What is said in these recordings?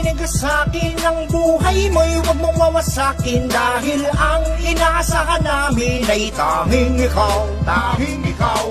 makinig ka sa'kin, ang buhay mo'y huwag mong wawasakin. Dahil ang inaasahan namin ay tanging ikaw, tanging ikaw.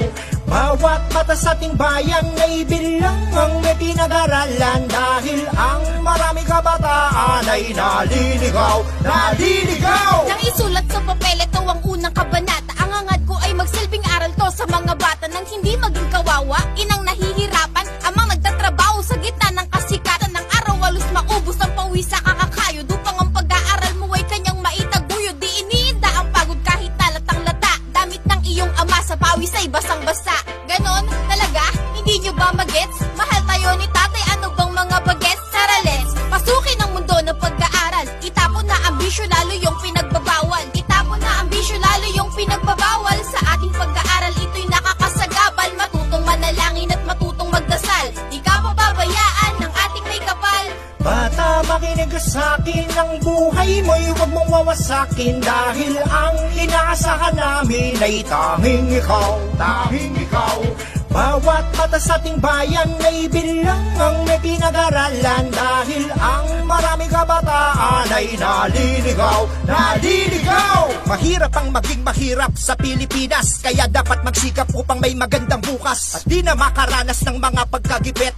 Bawat mata sa ating bayan ay bilang ang may pinag-aralan. Dahil ang maraming kabataan ay naliligaw, naliligaw. Nang isulat sa papel, ito ang unang kabanata. Ang hangad ko ay magsilbing aral to sa mga bata nang hindi maging kawawa, inang nahihirapan, amang nagtatrabaho sa gitna ng kasikatan ng araw, halos maubos ang pawis sa kakakayod upang ang pag-aaral mo ay kanyang maitaguyod. Di iniinda ang pagod kahit nalatang lata, damit ng iyong ama sa pawis ay basang-basa. Ganon talaga, hindi nyo ba magets? Mahal tayo ni tatay, ano bang mga bagets? Tara, let's pasukin ang mundo ng pag-aaral. Itapon na ambisyon, lalo yung pinagbabawal. Itapon na ambisyon, lalo yung pinagbabawal. Sa ating pag-aaral, ito'y nakakasagabal. Matutong manalangin at matutong magdasal. Di ka pababayaan ng ating may kapal. Bata, makinig ka sa'kin, ang buhay mo'y huwag mong wawasakin. Dahil ang inaasahan namin ay tanging ikaw, tanging ikaw. Bawat mata sa ating bayan ay bilang ang may pinag-aralan. Dahil ang maraming kabataan ay naliligaw, naliligaw. Mahirap ang maging mahirap sa Pilipinas, kaya dapat magsikap upang may magandang bukas at di na makaranas ng mga pagkagipit.